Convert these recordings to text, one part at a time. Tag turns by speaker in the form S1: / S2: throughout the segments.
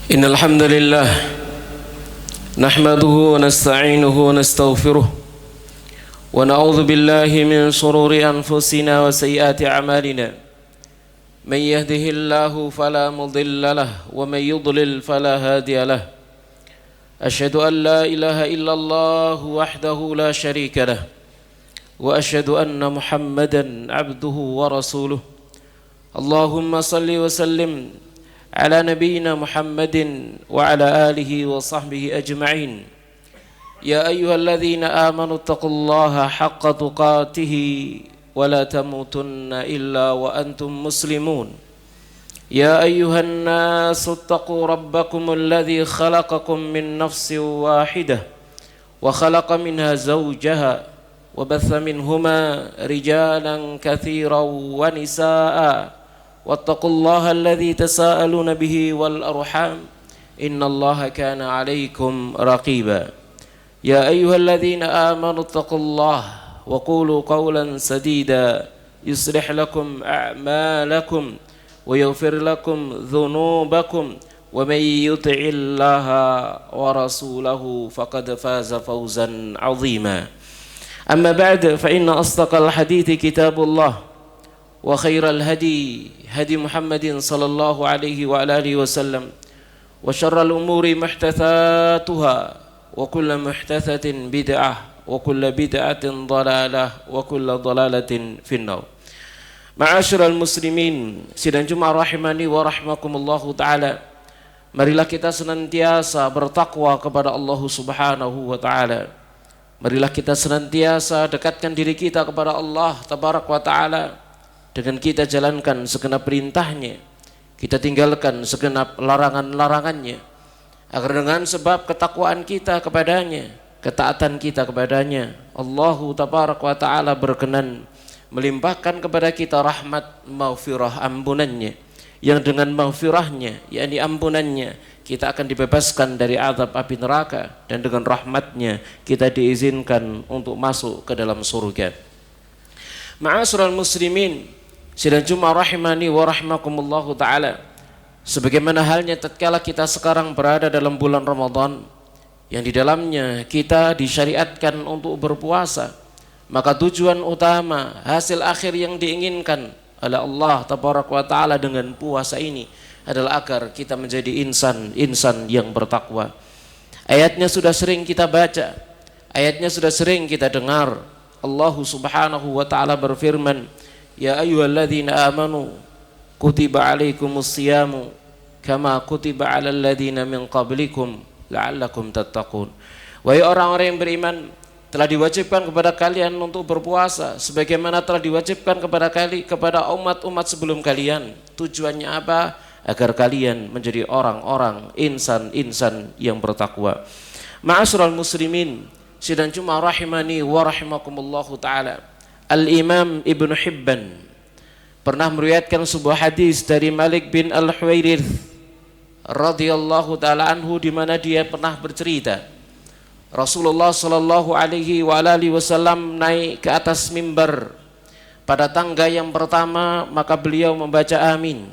S1: إن الحمد لله نحمده ونستعينه ونستغفره ونعوذ بالله من شرور أنفسنا وسيئات أعمالنا من يهده الله فلا مضل له ومن يضلل فلا هادي له أشهد أن لا إله إلا الله وحده لا شريك له وأشهد أن محمدا عبده ورسوله اللهم صل وسلم على نبينا محمد وعلى آله وصحبه أجمعين يا أيها الذين آمنوا اتقوا الله حق تقاته ولا تموتن إلا وأنتم مسلمون يا أيها الناس اتقوا ربكم الذي خلقكم من نفس واحدة وخلق منها زوجها وبث منهما رجالا كثيرا ونساء واتقوا الله الذي تساءلون به والأرحام إن الله كان عليكم رقيبا يا أيها الذين آمنوا اتقوا الله وقولوا قولا سديدا يصلح لكم أعمالكم ويغفر لكم ذنوبكم ومن يطع الله ورسوله فقد فاز فوزا عظيما أما بعد فإن أصدق الحديث كتاب الله وخير الهدي هدي محمد صلى الله عليه وعلى آله وسلم وشر الأمور محدثاتها وكل محدثة بدعة وكل بدعة ضلالة وكل ضلالة في النار. Ma'asyiral muslimin, sidang Jumat rahimani wa rahmakumullahu taala. Marilah kita senantiasa bertakwa kepada Allah Subhanahu wa taala. Marilah kita senantiasa dekatkan diri kita kepada Allah tabarak wa taala dengan kita jalankan segenap perintahnya, kita tinggalkan segenap larangan-larangannya, agar dengan sebab ketakwaan kita kepadanya, ketaatan kita kepadanya, Allah tabarak wa ta'ala berkenan melimpahkan kepada kita rahmat maghfirah ampunannya, yang dengan maghfirahnya, yakni ampunannya, kita akan dibebaskan dari azab api neraka, dan dengan rahmatnya kita diizinkan untuk masuk ke dalam surga. Ma'asyiral muslimin, sidang Jumat rahimani wa rahmakumullahu ta'ala, sebagaimana halnya tatkala kita sekarang berada dalam bulan Ramadan yang di dalamnya kita disyariatkan untuk berpuasa, maka tujuan utama, hasil akhir yang diinginkan oleh Allah tabaraka wa ta'ala dengan puasa ini adalah agar kita menjadi insan yang bertakwa. Ayatnya sudah sering kita baca, ayatnya sudah sering kita dengar. Allah subhanahu wa ta'ala berfirman, Ya ayyuhalladzina amanu kutiba alaikumus siyamu kama kutiba alal ladzina min qablikum la'allakum tattaqun. Wahai orang-orang yang beriman, telah diwajibkan kepada kalian untuk berpuasa sebagaimana telah diwajibkan kepada umat-umat sebelum kalian. Tujuannya apa? Agar kalian menjadi orang-orang insan yang bertakwa. Ma'asyiral muslimin, sidang Jumat rahimani wa rahimakumullahu taala. Al-Imam Ibn Hibban pernah meriwayatkan sebuah hadis dari Malik bin Al-Huwairith radhiyallahu ta'ala anhu, di mana dia pernah bercerita Rasulullah sallallahu alaihi wa alihi wasallam naik ke atas mimbar pada tangga yang pertama, maka beliau membaca amin.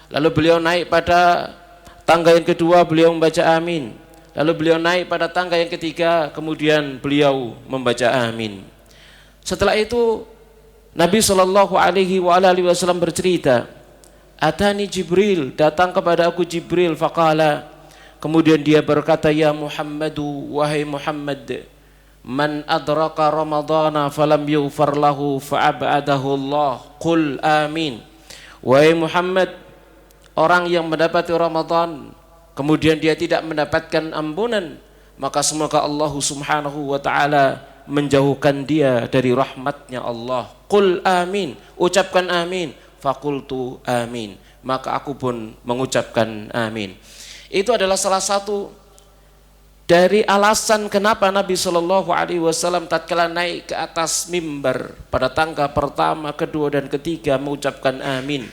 S1: Lalu beliau naik pada tangga yang kedua, beliau membaca amin. Lalu beliau naik pada tangga yang ketiga, kemudian beliau membaca amin. Setelah itu Nabi sallallahu alaihi wa alihi wasallam bercerita, Atani Jibril, datang kepada aku Jibril, faqala, kemudian dia berkata, Ya Muhammadu, wahai Muhammad, man adraka ramadana falam yughfar lahu fa'abadahu Allah, qul amin. Wahai Muhammad, orang yang mendapati Ramadan kemudian dia tidak mendapatkan ampunan, maka semoga Allah subhanahu wa ta'ala menjauhkan dia dari rahmatnya Allah. Qul amin, ucapkan amin. Fakultu amin, maka aku pun mengucapkan amin. Itu adalah salah satu dari alasan kenapa Nabi Shallallahu Alaihi Wasallam tatkala naik ke atas mimbar pada tangga pertama, kedua dan ketiga mengucapkan amin.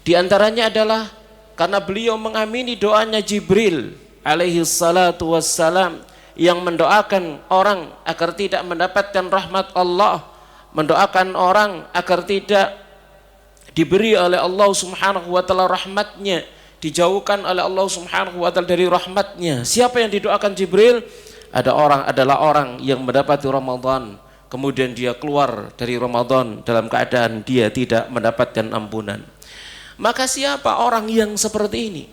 S1: Di antaranya adalah karena beliau mengamini doanya Jibril alaihi salatu wassalam yang mendoakan orang agar tidak mendapatkan rahmat Allah, mendoakan orang agar tidak diberi oleh Allah subhanahu wa ta'ala rahmatnya, dijauhkan oleh Allah Subhanahu wa taala dari rahmatnya. Siapa yang didoakan Jibril? Adalah orang yang mendapati Ramadan, kemudian dia keluar dari Ramadan dalam keadaan dia tidak mendapatkan ampunan. Maka siapa orang yang seperti ini?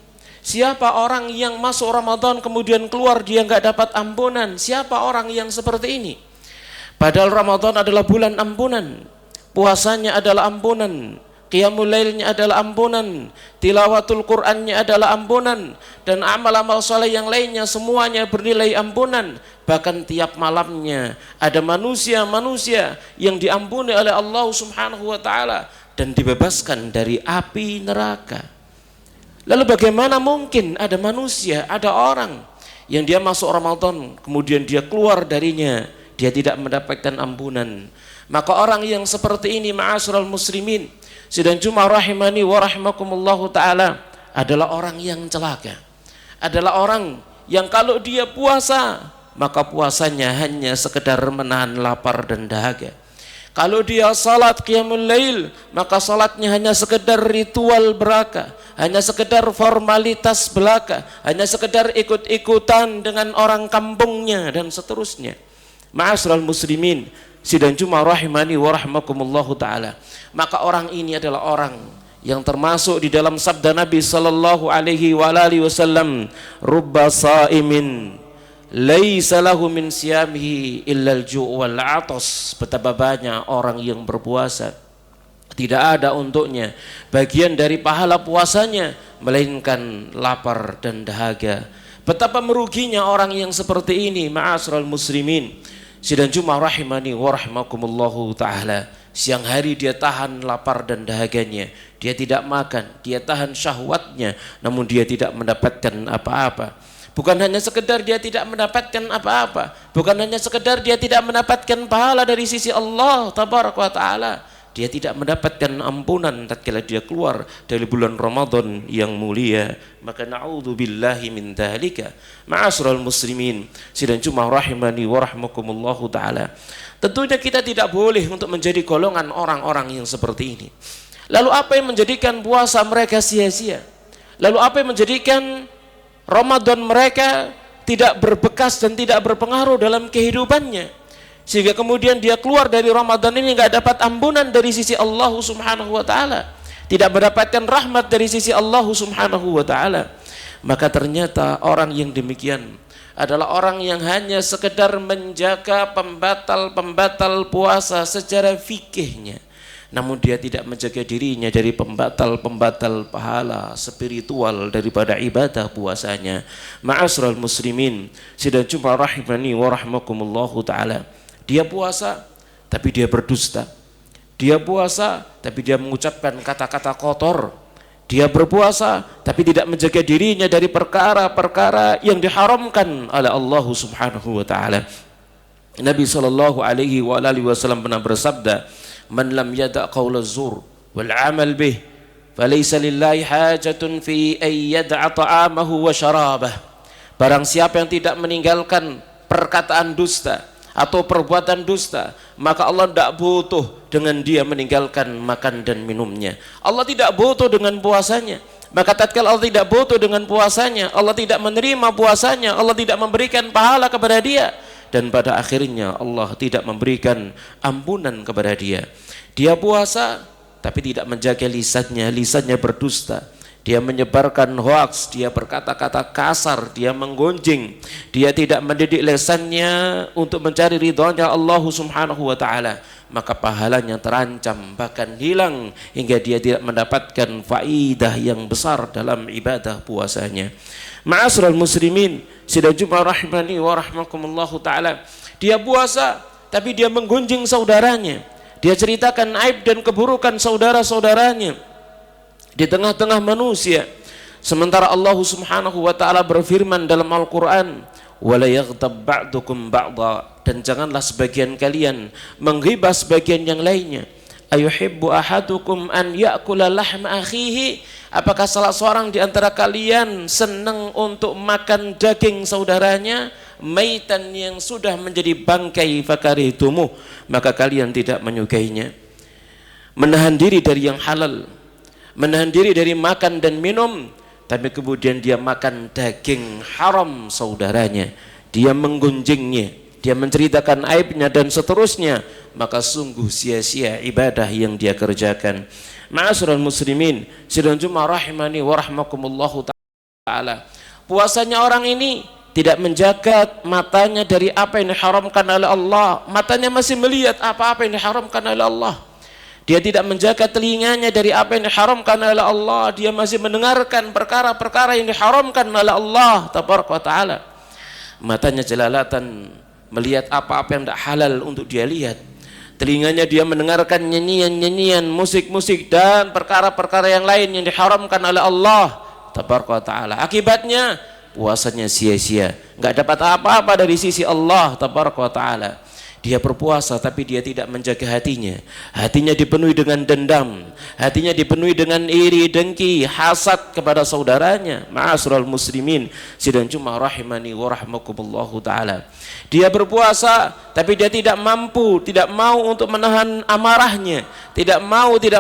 S1: Siapa orang yang masuk Ramadan kemudian keluar dia nggak dapat ampunan? Siapa orang yang seperti ini? Padahal Ramadan adalah bulan ampunan, puasanya adalah ampunan, qiyamul lailnya adalah ampunan, tilawatul Qur'annya adalah ampunan, dan amal-amal saleh yang lainnya semuanya bernilai ampunan. Bahkan tiap malamnya ada manusia-manusia yang diampuni oleh Allah Subhanahu wa taala dan dibebaskan dari api neraka. Lalu bagaimana mungkin ada manusia, ada orang yang dia masuk Ramadan kemudian dia keluar darinya, dia tidak mendapatkan ampunan? Maka orang yang seperti ini, ma'asyiral muslimin, sidang Jumat rahimani wa rahimakumullahu ta'ala, adalah orang yang celaka. Adalah orang yang kalau dia puasa, maka puasanya hanya sekedar menahan lapar dan dahaga. Kalau dia salat qiyamul lail, maka salatnya hanya sekedar ritual belaka, hanya sekedar formalitas belaka, hanya sekedar ikut-ikutan dengan orang kampungnya dan seterusnya. Ma'asyiral muslimin, sidang Jumat rahimani wa rahmakumullahu ta'ala, maka orang ini adalah orang yang termasuk di dalam sabda Nabi sallallahu alaihi wa alihi wasallam, rubba sa'imin laisa lahu min siyamihi illa al-ju' wal 'atas. Betapa banyak orang yang berpuasa tidak ada untuknya bagian dari pahala puasanya melainkan lapar dan dahaga. Betapa meruginya orang yang seperti ini, ma'asyiral muslimin, sidang Jumat rahimani wa rahimakumullahu ta'ala. Siang hari dia tahan lapar dan dahaganya, dia tidak makan, dia tahan syahwatnya, namun dia tidak mendapatkan apa-apa. Bukan hanya sekedar dia tidak mendapatkan apa-apa, bukan hanya sekedar dia tidak mendapatkan pahala dari sisi Allah tabaraka wa ta'ala, dia tidak mendapatkan ampunan tatkala dia keluar dari bulan Ramadan yang mulia. Maka na'udzubillahi min dzalika. Ma'asyiral muslimin, sidang Jumat rahimani wa rahmakumullahu ta'ala, tentunya kita tidak boleh untuk menjadi golongan orang-orang yang seperti ini. Lalu apa yang menjadikan puasa mereka sia-sia? Lalu apa yang menjadikan Ramadan mereka tidak berbekas dan tidak berpengaruh dalam kehidupannya, sehingga kemudian dia keluar dari Ramadan ini nggak dapat ampunan dari sisi Allah Subhanahu wa taala, tidak mendapatkan rahmat dari sisi Allah Subhanahu wa taala? Maka ternyata orang yang demikian adalah orang yang hanya sekedar menjaga pembatal-pembatal puasa secara fikihnya, namun dia tidak menjaga dirinya dari pembatal-pembatal pahala spiritual daripada ibadah puasanya. Ma'asyiral muslimin, sidang Jumat rahimani wa rahmakumullahu ta'ala, dia puasa tapi dia berdusta, dia puasa tapi dia mengucapkan kata-kata kotor, dia berpuasa tapi tidak menjaga dirinya dari perkara-perkara yang diharamkan oleh Allah Subhanahu wa ta'ala. Nabi sallallahu alaihi wa alihi wasallam pernah bersabda, man lam yada' qawla zur wal amal bih falaysa lillahi hajatun fi ay yada'a ta'amahu wa syarabah. Barang siapa yang tidak meninggalkan perkataan dusta atau perbuatan dusta, maka Allah tidak butuh dengan dia meninggalkan makan dan minumnya. Allah tidak butuh dengan puasanya. Maka tatkala Allah tidak butuh dengan puasanya, Allah tidak menerima puasanya, Allah tidak memberikan pahala kepada dia, dan pada akhirnya Allah tidak memberikan ampunan kepada dia. Dia puasa tapi tidak menjaga lisannya berdusta, dia menyebarkan hoaks, dia berkata-kata kasar, dia menggunjing, dia tidak mendidik lisannya untuk mencari ridhonya Allah Subhanahu wa ta'ala, maka pahalanya terancam, bahkan hilang, hingga dia tidak mendapatkan faidah yang besar dalam ibadah puasanya. Ma'asyiral muslimin, sidang Jumat rahimani wa rahmakumullahu ta'ala, dia puasa tapi dia menggunjing saudaranya, dia ceritakan aib dan keburukan saudara-saudaranya di tengah-tengah manusia. Sementara Allah Subhanahu wa ta'ala berfirman dalam Al-Quran, wala yaghtab ba'dukum ba'da, dan janganlah sebagian kalian menghibah sebagian yang lainnya. Ayuhibbu ahadukum an ya'kula lahma akhihi, apakah salah seorang di antara kalian senang untuk makan daging saudaranya maitan yang sudah menjadi bangkai, fakaritumu, maka kalian tidak menyukainya. Menahan diri dari yang halal, menahan diri dari makan dan minum, tapi kemudian dia makan daging haram saudaranya, dia menggunjingnya, dia menceritakan aibnya dan seterusnya, maka sungguh sia-sia ibadah yang dia kerjakan. Ma'asyiral muslimin, sidang Jumat rahimani wa rahmakumullahu ta'ala. Puasanya orang ini tidak menjaga matanya dari apa yang diharamkan oleh Allah, matanya masih melihat apa-apa yang diharamkan oleh Allah. Dia tidak menjaga telinganya dari apa yang diharamkan oleh Allah, dia masih mendengarkan perkara-perkara yang diharamkan oleh Allah tabaraka wa taala. Matanya jelalatan melihat apa-apa yang tidak halal untuk dia lihat. Telinganya dia mendengarkan nyanyian-nyanyian, musik-musik dan perkara-perkara yang lain yang diharamkan oleh Allah tabaraka wa taala. Akibatnya puasanya sia-sia, enggak dapat apa-apa dari sisi Allah tabaraka wa taala. Dia berpuasa tapi dia tidak menjaga hatinya. Hatinya dipenuhi dengan dendam, hatinya dipenuhi dengan iri, dengki, hasad kepada saudaranya. Ma'asyiral muslimin, sidang Jumat rahimani wa rahmakumullahu taala. Dia berpuasa tapi dia tidak mampu, tidak mau untuk menahan amarahnya, tidak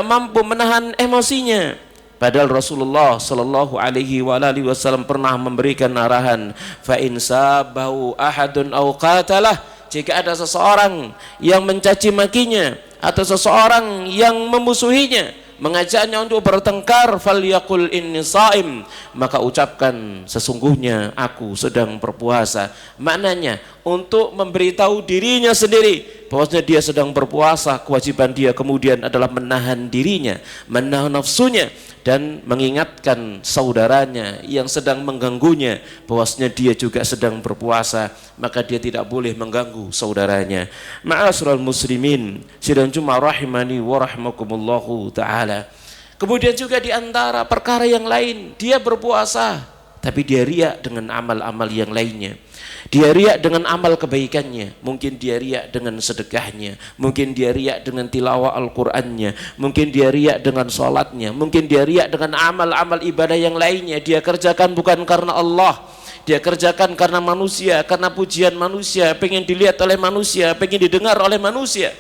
S1: mampu menahan emosinya. Padahal Rasulullah sallallahu alaihi wasallam pernah memberikan arahan, fa in sabahu ahadun aw qatalah, jika ada seseorang yang mencaci makinya atau seseorang yang memusuhinya, mengajaknya untuk bertengkar, falyaqul inni shaim, maka ucapkan sesungguhnya aku sedang berpuasa. Maknanya untuk memberitahu dirinya sendiri bahwasanya dia sedang berpuasa, kewajiban dia kemudian adalah menahan dirinya, menahan nafsunya, dan mengingatkan saudaranya yang sedang mengganggunya bahwasanya dia juga sedang berpuasa, maka dia tidak boleh mengganggu saudaranya. Ma'asyiral muslimin, sidang Jumat rahimani wa rahmakumullahu taala. Kemudian juga di antara perkara yang lain, dia berpuasa tapi dia riak dengan amal-amal yang lainnya. Dia riak dengan amal kebaikannya, mungkin dia riak dengan sedekahnya, mungkin dia riak dengan tilawah Al-Qur'annya, mungkin dia riak dengan sholatnya, mungkin dia riak dengan amal-amal ibadah yang lainnya. Dia kerjakan bukan karena Allah, dia kerjakan karena manusia, karena pujian manusia, pengen dilihat oleh manusia, pengen didengar oleh manusia.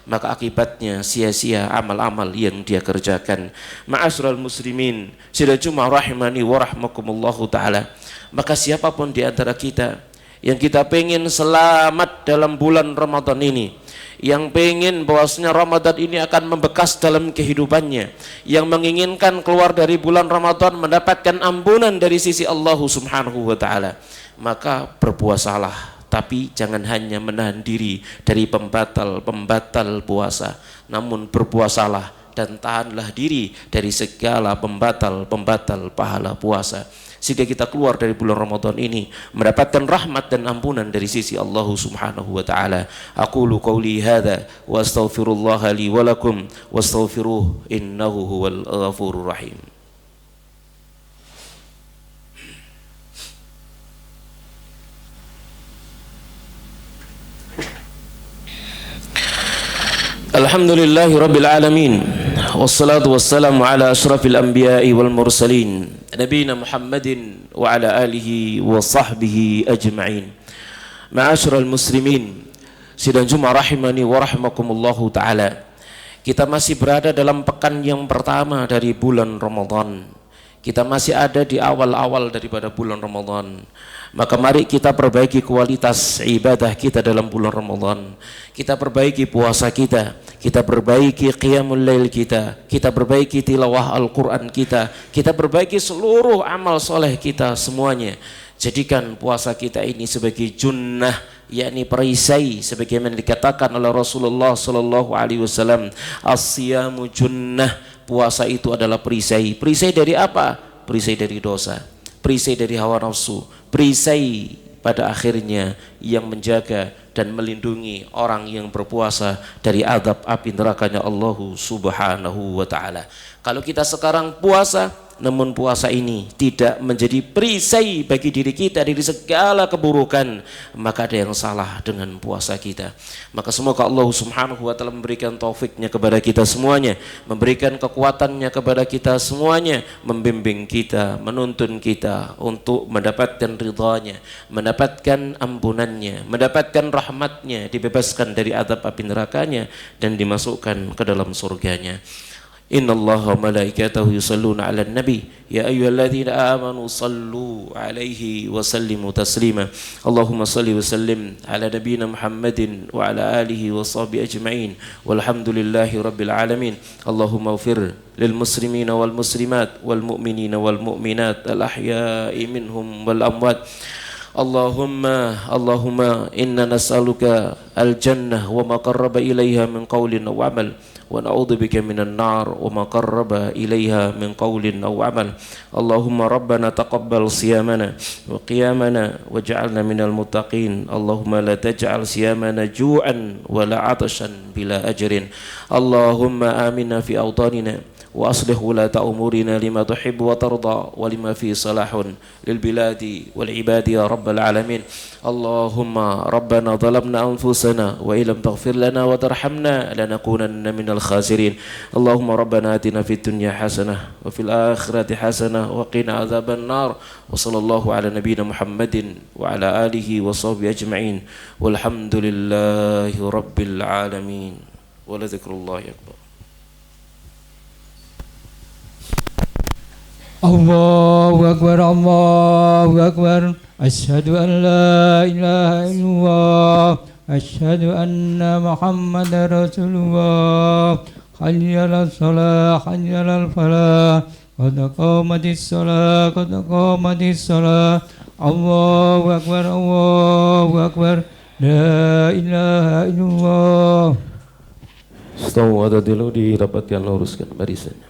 S1: Maka akibatnya sia-sia amal-amal yang dia kerjakan. Ma'asyiral muslimin, sidang Jumat rahimani wa rahmakumullahu taala. Maka siapapun di antara kita yang kita pengen selamat dalam bulan Ramadan ini, yang pengen bahwasanya Ramadan ini akan membekas dalam kehidupannya, yang menginginkan keluar dari bulan Ramadan mendapatkan ampunan dari sisi Allah subhanahu wa ta'ala, maka berpuasalah. Tapi jangan hanya menahan diri dari pembatal puasa, namun berpuasalah dan tahanlah diri dari segala pembatal pahala puasa, sehingga kita keluar dari bulan Ramadan ini mendapatkan rahmat dan ampunan dari sisi Allah subhanahu wa ta'ala. Aqulu qawli hadha wa astaghfirullaha li wa lakum wastaghfiruh innahu huwal ghafurur rahim. Alhamdulillahi rabbil alamin, wassalatu wassalamu ala ashrafil anbiya'i wal mursalin, nabiyina Muhammadin wa ala alihi wa sahbihi ajma'in. Ma'asyiral muslimin, sidang Jumat rahimani wa rahmakumullahu ta'ala. Kita masih berada dalam pekan yang pertama dari bulan Ramadan. Kita masih ada di awal-awal daripada bulan Ramadan. Maka mari kita perbaiki kualitas ibadah kita dalam bulan Ramadan. Kita perbaiki puasa kita perbaiki qiyamul lail kita perbaiki tilawah Al-Quran kita perbaiki seluruh amal soleh kita semuanya. Jadikan puasa kita ini sebagai junnah, yakni perisai, sebagaimana dikatakan oleh Rasulullah sallallahu alaihi wasallam, as-siyamu junnah, puasa itu adalah perisai. Perisai dari apa? Perisai dari dosa, perisai dari hawa nafsu, perisai pada akhirnya yang menjaga dan melindungi orang yang berpuasa dari azab api nerakanya Allah subhanahu wa ta'ala. Kalau kita sekarang puasa, namun puasa ini tidak menjadi perisai bagi diri kita dari segala keburukan, maka ada yang salah dengan puasa kita. Maka semoga Allah subhanahu wa ta'ala memberikan taufiknya kepada kita semuanya, memberikan kekuatannya kepada kita semuanya, membimbing kita, menuntun kita untuk mendapatkan ridhanya, mendapatkan ampunannya, mendapatkan rahmatnya, dibebaskan dari azab api nerakanya dan dimasukkan ke dalam surganya. Innallaha wa malaikatahu yusalluna 'alan nabi ya ayyuhalladzina amanu sallu 'alaihi wa sallimu taslima. Allahumma salli wa sallim ala nabiyyina Muhammadin wa ala alihi wa sahbihi ajma'in walhamdulillahi rabbil alamin. Allahumma ighfir lil muslimina wal muslimat wal mu'minina wal mu'minat al ahya'i minhum wal amwat. Allahumma inna nas'aluka al jannah wa ma qarraba ilaiha min qawlin aw amal wa na'udzubika minan nar wa ma qarraba ilaiha min qawlin aw amal. Allahumma rabbana taqabbal siyamana wa qiyamana waj'alna minal muttaqin. Allahumma la taj'al siyamana ju'an wa la 'atashan bila ajrin. Allahumma amina fi awtanina wa aslih wulata umurina lima tuhibbu wa tarda wa lima fi salahun lil biladi wal ibadi ya rabbal alamin. Allahumma rabbana zalamna anfusana wa illam taghfir lana wa tarhamna lanakunanna minal khasirin. Allahumma rabbana atina fid dunya hasanah wa fil akhirati hasanah wa qina adzaban nar. Wa sallallahu ala nabiyyina Muhammadin wa ala alihi wa sahbihi ajma'in walhamdulillahi rabbil alamin. Wa la dzikrullahi akbar.
S2: Allahu Akbar, Allahu Akbar. Asyhadu an la ilaha illallah, asyhadu anna Muhammadar Rasulullah. Hayya 'alas shalah, hayya 'alal falah. Qad qamatis shalah, qad qamatis shalah. Allahu Akbar, Allahu Akbar. La ilaha illallah.
S1: Stawu ada dulu dirapatkan, luruskan barisannya.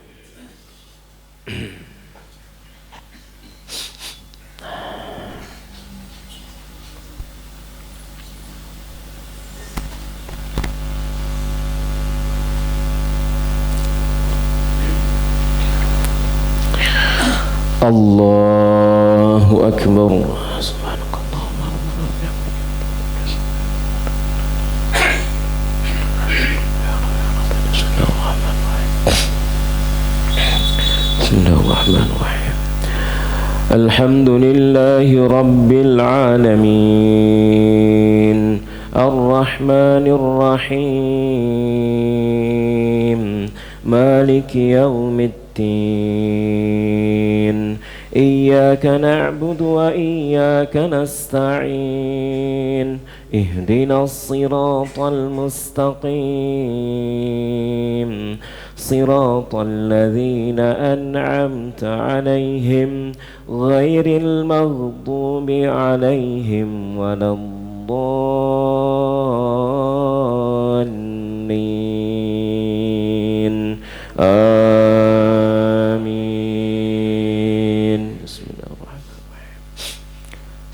S1: Allahu Akbar. Bismillahirrahmanirrahim. Alhamdulillahi rabbil alamin. Ar-Rahmanir Rahim. Maliki yaumiddin. Iyyaka na'budu wa iyyaka nasta'in. Ihdinas siratal mustaqim. Siratal ladzina an'amta 'alaihim ghairil maghdubi 'alaihim waladdallin.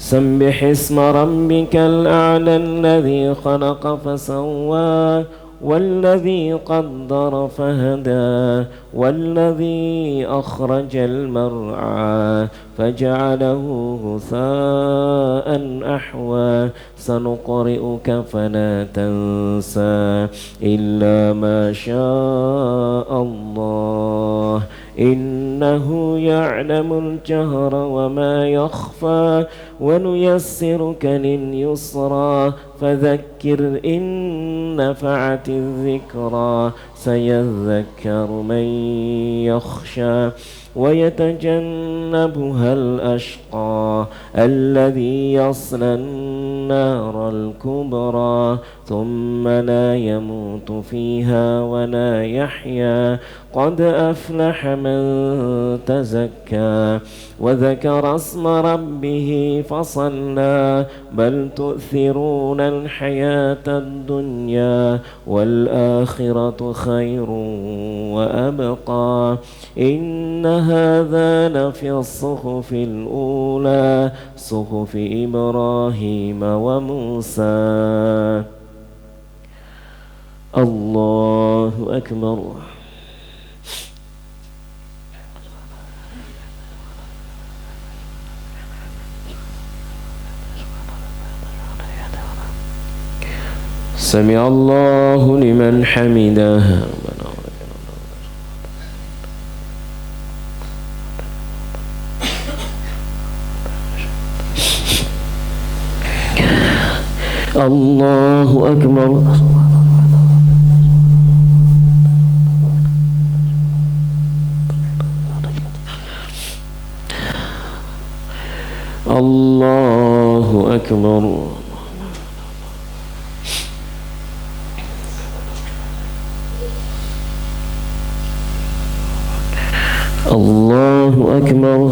S1: سبح اسم ربك الأعلى الذي خلق فسوى والذي قدر فهدى والذي أخرج المرعى فجعله غثاء أحوى سنقرئك فلا تنسى إلا ما شاء الله إنه يعلم الجهر وما يخفى ونيسرك لليسرى فذكر إن نفعت الذكرى سيذكر من يخشى ويتجنبها الأشقى الذي يصلى النار الكبرى ثم لا يموت فيها ولا يحيا قد أفلح من تزكى وذكر اسم ربه فصلى بل تؤثرون الحياة الدنيا والآخرة خير وأبقى إن هذا لفي الصحف الأولى صحف إبراهيم وموسى. الله أكبر. سمع الله لمن حمده. الله أكبر. الله أكبر. الله أكبر.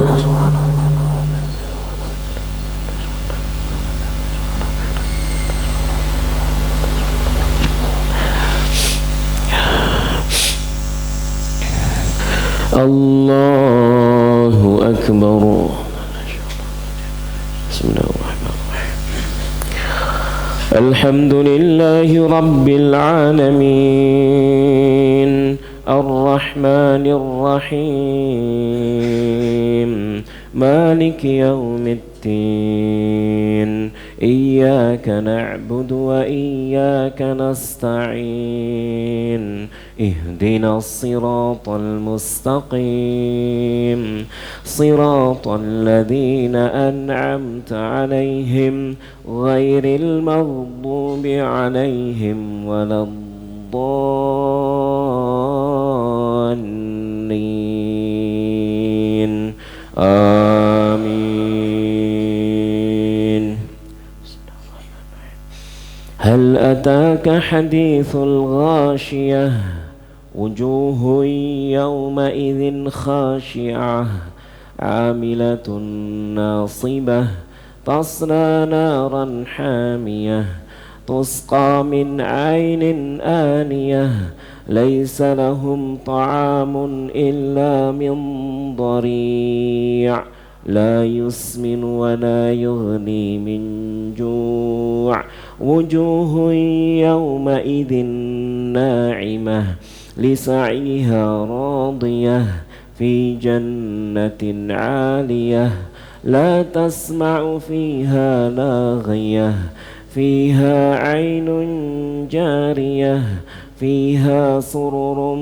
S1: الله أكبر. بسم الله الرحمن الرحيم. الحمد لله رب العالمين الرحمن الرحيم مالك يوم الدين إياك نعبد وإياك نستعين اهدنا الصراط المستقيم صراط الذين أنعمت عليهم غير المغضوب عليهم ولا الضالين آمين. هل أتاك حديث الغاشية وجوه يومئذ خاشعة عاملة ناصبة تصلى نارا حامية تسقى من عين آنية ليس لهم طعام إلا من ضريع لا يسمن ولا يغني من جوع وجوه يومئذ ناعمة لسعيها راضية في جنة عالية لا تسمع فيها لاغية فيها عين جارية فيها سرر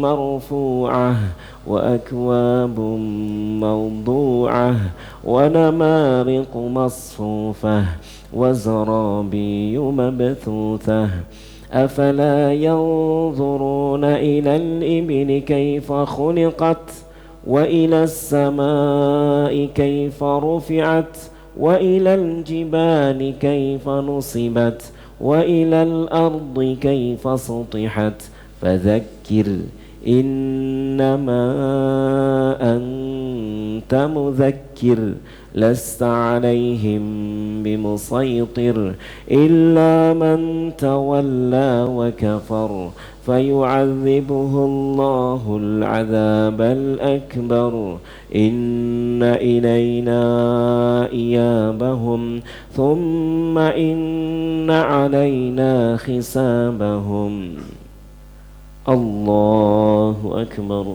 S1: مرفوعة وأكواب موضوعة ونمارق مصفوفة وزرابي مبثوثة أفلا ينظرون إلى الإبل كيف خلقت وإلى السماء كيف رفعت وإلى الجبال كيف نصبت وإلى الأرض كيف سطحت فذكر إنما أنت مذكر لست عليهم بمسيطر إلا من تولى وكفر فيعذبه الله العذاب الأكبر إن إلينا إيابهم ثم إن علينا حسابهم. الله أكبر.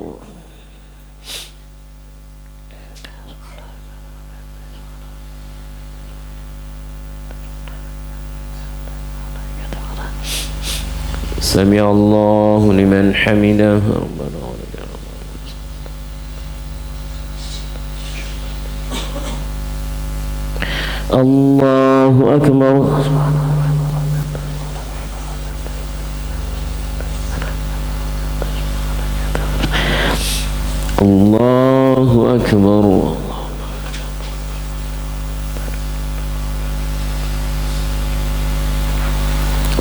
S1: سمع الله لمن حمده ربنا ولك الحمد. الله أكبر. الله أكبر.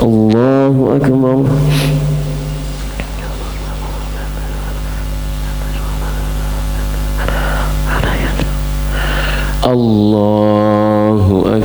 S1: الله أكبر. الله أكبر.